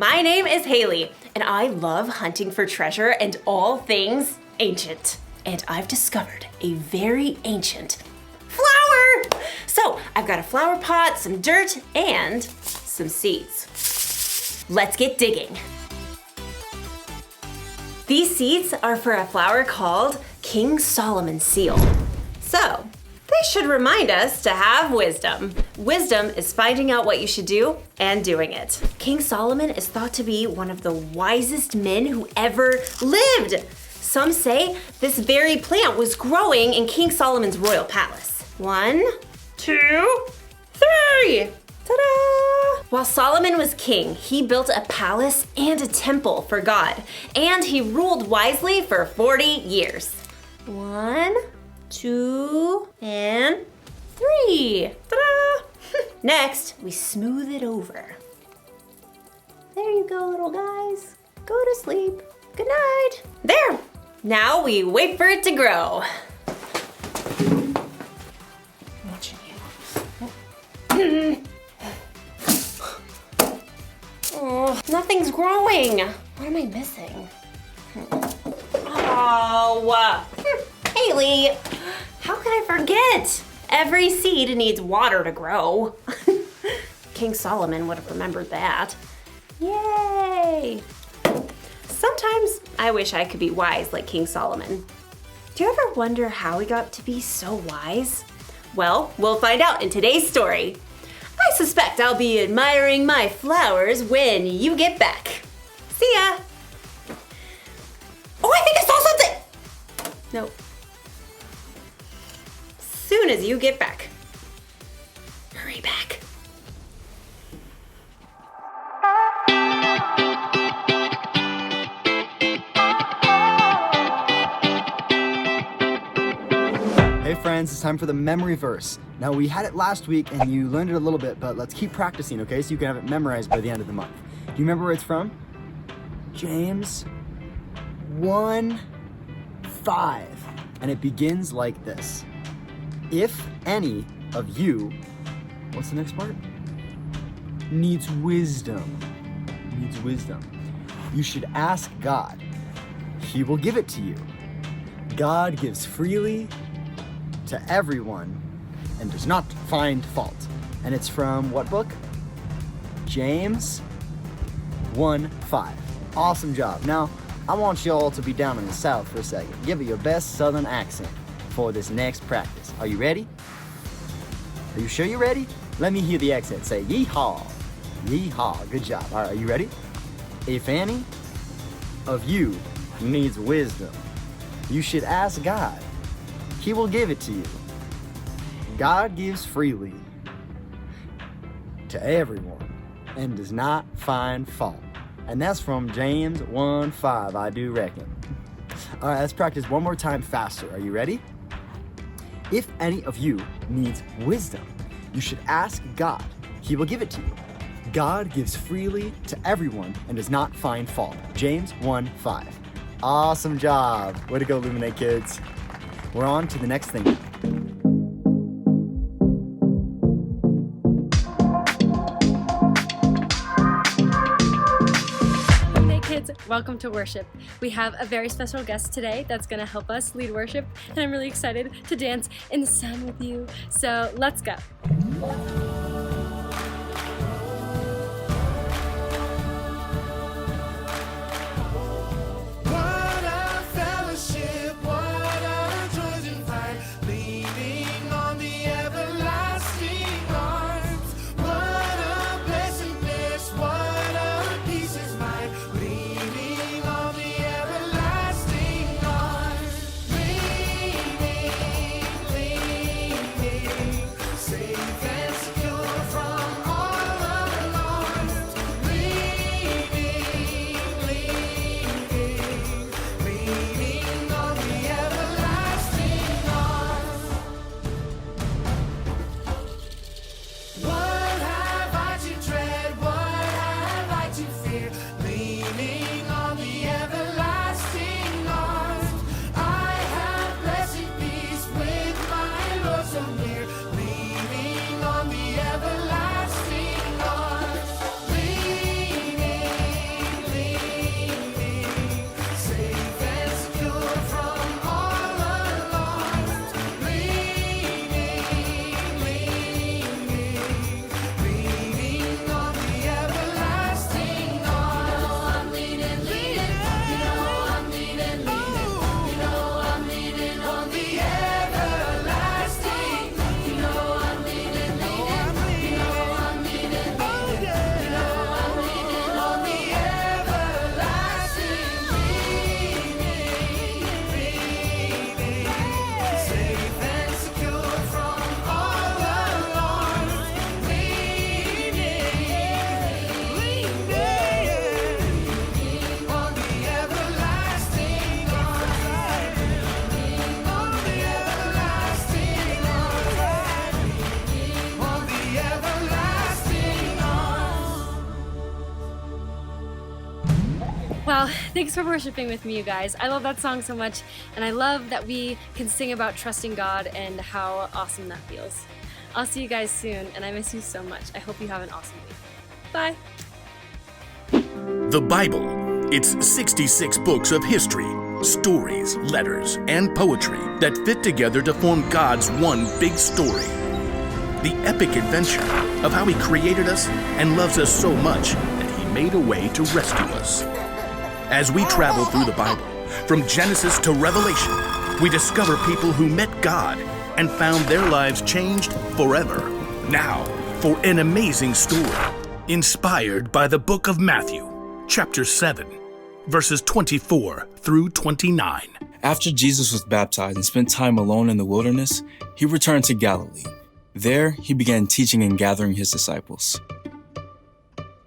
my name is Haley, and I love hunting for treasure and all things ancient. And I've discovered a very ancient flower. So I've got a flower pot, some dirt, and some seeds. Let's get digging. These seeds are for a flower called King Solomon's seal. So they should remind us to have wisdom. Wisdom is finding out what you should do and doing it. King Solomon is thought to be one of the wisest men who ever lived. Some say this very plant was growing in King Solomon's royal palace. 1, 2, 3. Ta-da! While Solomon was king, he built a palace and a temple for God, and he ruled wisely for 40 years. 1, 2, and 3. Ta-da! Next, we smooth it over. There you go, little guys. Go to sleep. Good night. There! Now we wait for it to grow. I'm watching you. Oh, nothing's growing. What am I missing? Oh, Haley, how could I forget? Every seed needs water to grow. King Solomon would have remembered that. Yay! Sometimes I wish I could be wise like King Solomon. Do you ever wonder how he got to be so wise? Well, we'll find out in today's story. I suspect I'll be admiring my flowers when you get back. See ya! Oh, I think I saw something! Nope. Soon as you get back. Hurry back. Hey friends, it's time for the memory verse. Now we had it last week and you learned it a little bit, but let's keep practicing, okay? So you can have it memorized by the end of the month. Do you remember where it's from? James 1:5. And it begins like this. If any of you, what's the next part? Needs wisdom. You should ask God. He will give it to you. God gives freely to everyone and does not find fault. And it's from what book? James 1:5. Awesome job. Now, I want y'all to be down in the South for a second. Give it your best Southern accent for this next practice. Are you ready? Are you sure you're ready? Let me hear the accent. Say yeehaw. Yeehaw. Good job. All right, are you ready? If any of you needs wisdom, you should ask God. He will give it to you. God gives freely to everyone and does not find fault. And that's from James 1:5, I do reckon. All right, let's practice one more time faster. Are you ready? If any of you needs wisdom, you should ask God. He will give it to you. God gives freely to everyone and does not find fault. James 1:5. Awesome job. Way to go, Luminate kids. We're on to the next thing. Hey kids, welcome to worship. We have a very special guest today that's going to help us lead worship, and I'm really excited to dance in the sun with you. So let's go. Safe and secure. Thanks for worshiping with me, you guys. I love that song so much, and I love that we can sing about trusting God and how awesome that feels. I'll see you guys soon, and I miss you so much. I hope you have an awesome week. Bye. The Bible. It's 66 books of history, stories, letters, and poetry that fit together to form God's one big story. The epic adventure of how He created us and loves us so much that He made a way to rescue us. As we travel through the Bible, from Genesis to Revelation, we discover people who met God and found their lives changed forever. Now, for an amazing story, inspired by the book of Matthew, chapter 7, verses 24 through 29. After Jesus was baptized and spent time alone in the wilderness, He returned to Galilee. There, He began teaching and gathering His disciples.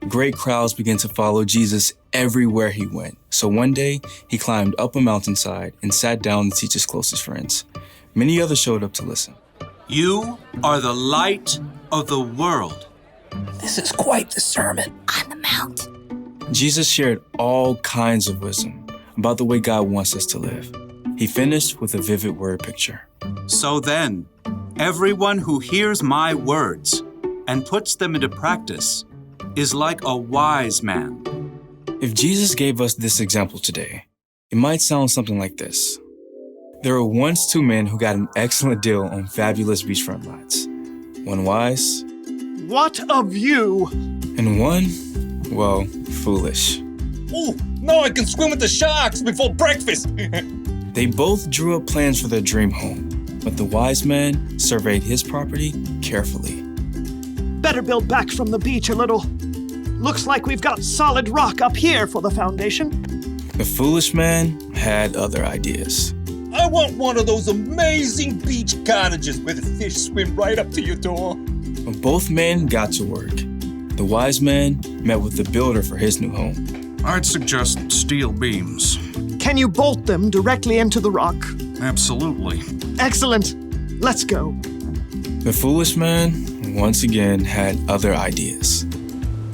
Great crowds began to follow Jesus everywhere He went. So one day, He climbed up a mountainside and sat down to teach His closest friends. Many others showed up to listen. You are the light of the world. This is quite the sermon on the mount. Jesus shared all kinds of wisdom about the way God wants us to live. He finished with a vivid word picture. So then, everyone who hears my words and puts them into practice is like a wise man. If Jesus gave us this example today, it might sound something like this. There were once two men who got an excellent deal on fabulous beachfront lots. One wise. What of you? And one, well, foolish. Ooh, now I can swim with the sharks before breakfast. They both drew up plans for their dream home, but the wise man surveyed his property carefully. Better build back from the beach a little. Looks like we've got solid rock up here for the foundation. The foolish man had other ideas. I want one of those amazing beach cottages where the fish swim right up to your door. But both men got to work. The wise man met with the builder for his new home. I'd suggest steel beams. Can you bolt them directly into the rock? Absolutely. Excellent. Let's go. The foolish man, once again, had other ideas.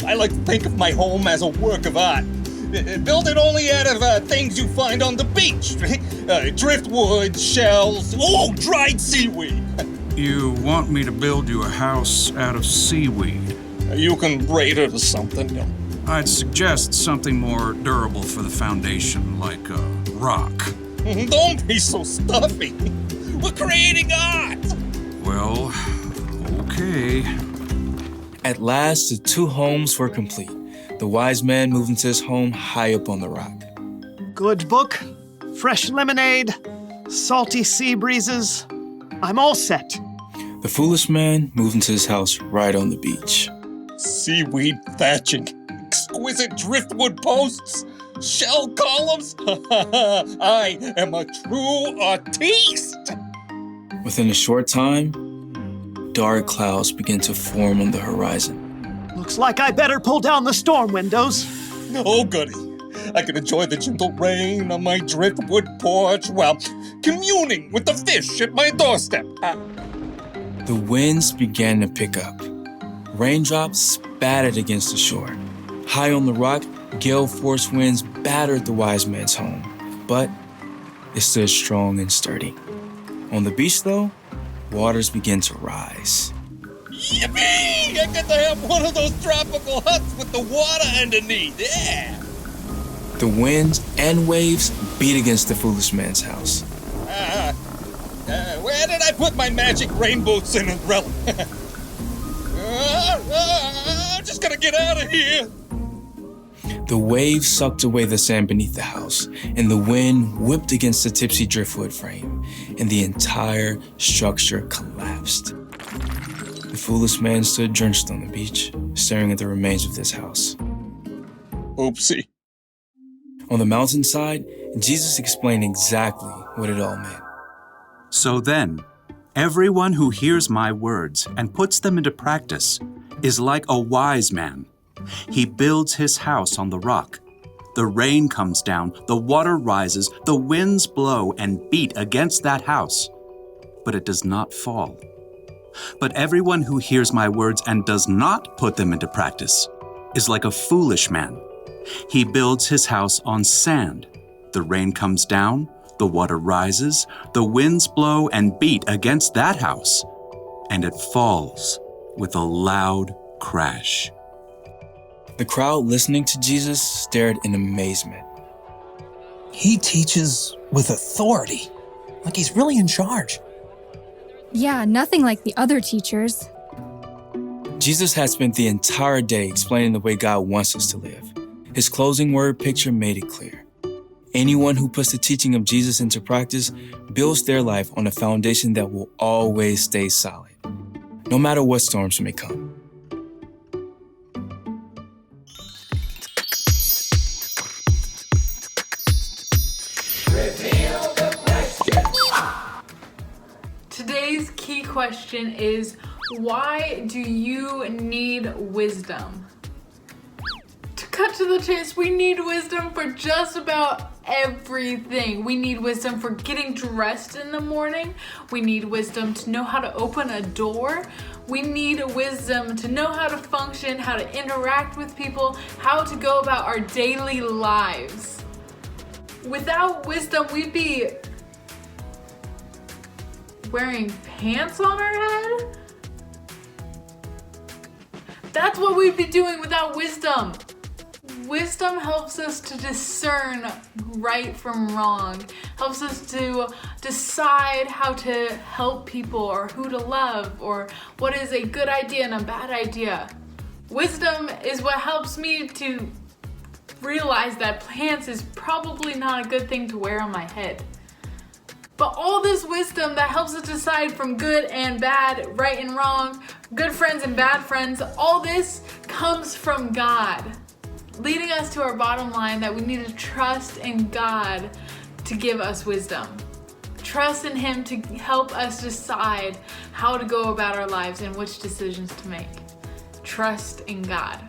I like to think of my home as a work of art. Build it only out of things you find on the beach. Driftwood, shells, dried seaweed. You want me to build you a house out of seaweed? You can braid it or something. I'd suggest something more durable for the foundation, like a rock. Don't be so stuffy. We're creating art. Well, okay. At last, the two homes were complete. The wise man moved into his home high up on the rock. Good book, fresh lemonade, salty sea breezes. I'm all set. The foolish man moved into his house right on the beach. Seaweed thatching, exquisite driftwood posts, shell columns. I am a true artiste. Within a short time, dark clouds began to form on the horizon. Looks like I better pull down the storm windows. Oh, goody. I can enjoy the gentle rain on my driftwood porch while communing with the fish at my doorstep. The winds began to pick up. Raindrops spattered against the shore. High on the rock, gale force winds battered the wise man's home, but it stood strong and sturdy. On the beach, though, waters began to rise. Yippee! I get to have one of those tropical huts with the water underneath. Yeah! The winds and waves beat against the foolish man's house. Where did I put my magic rainbow Cinderella? I'm just gonna get out of here. The waves sucked away the sand beneath the house, and the wind whipped against the tipsy driftwood frame, and the entire structure collapsed. The foolish man stood drenched on the beach, staring at the remains of this house. Oopsie. On the mountainside, Jesus explained exactly what it all meant. So then, everyone who hears my words and puts them into practice is like a wise man. He builds his house on the rock. The rain comes down, the water rises, the winds blow and beat against that house, but it does not fall. But everyone who hears my words and does not put them into practice is like a foolish man He builds his house on sand. The rain comes down, the water rises, the winds blow and beat against that house, and it falls with a loud crash. The crowd listening to Jesus stared in amazement. He teaches with authority, like he's really in charge. Yeah, nothing like the other teachers. Jesus had spent the entire day explaining the way God wants us to live. His closing word picture made it clear. Anyone who puts the teaching of Jesus into practice builds their life on a foundation that will always stay solid, no matter what storms may come. Today's key question is, why do you need wisdom? To cut to the chase, we need wisdom for just about everything. We need wisdom for getting dressed in the morning. We need wisdom to know how to open a door. We need wisdom to know how to function, how to interact with people, how to go about our daily lives. Without wisdom, we'd be wearing pants on our head? That's what we'd be doing without wisdom. Wisdom helps us to discern right from wrong, helps us to decide how to help people or who to love or what is a good idea and a bad idea. Wisdom is what helps me to realize that pants is probably not a good thing to wear on my head. But all this wisdom that helps us decide from good and bad, right and wrong, good friends and bad friends, all this comes from God, leading us to our bottom line that we need to trust in God to give us wisdom. Trust in Him to help us decide how to go about our lives and which decisions to make. Trust in God.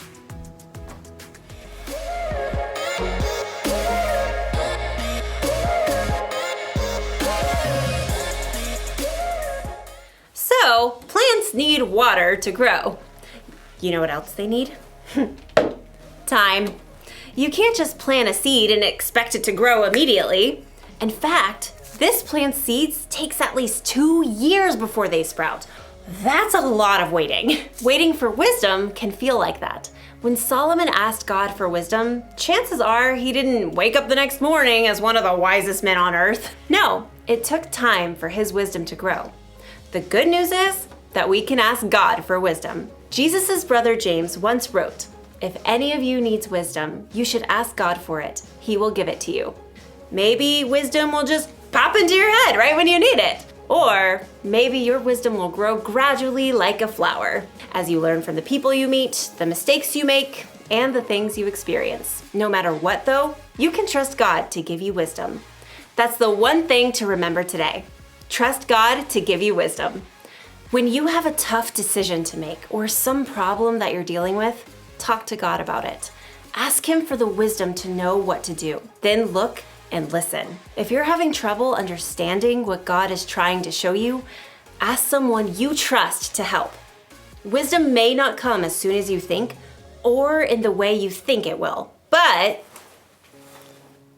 So, plants need water to grow. You know what else they need? Time. You can't just plant a seed and expect it to grow immediately. In fact, this plant's seeds takes at least 2 years before they sprout. That's a lot of waiting. Waiting for wisdom can feel like that. When Solomon asked God for wisdom, chances are he didn't wake up the next morning as one of the wisest men on earth. No, it took time for his wisdom to grow. The good news is that we can ask God for wisdom. Jesus' brother James once wrote, "If any of you needs wisdom, you should ask God for it. He will give it to you." Maybe wisdom will just pop into your head right when you need it. Or maybe your wisdom will grow gradually like a flower as you learn from the people you meet, the mistakes you make, and the things you experience. No matter what though, you can trust God to give you wisdom. That's the one thing to remember today. Trust God to give you wisdom. When you have a tough decision to make or some problem that you're dealing with, talk to God about it. Ask Him for the wisdom to know what to do. Then look and listen. If you're having trouble understanding what God is trying to show you, ask someone you trust to help. Wisdom may not come as soon as you think or in the way you think it will, but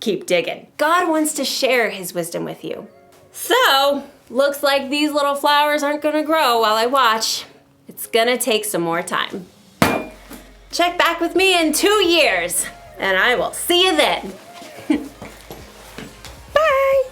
keep digging. God wants to share His wisdom with you. So, looks like these little flowers aren't gonna grow while I watch. It's gonna take some more time. Check back with me in 2 years, and I will see you then. Bye!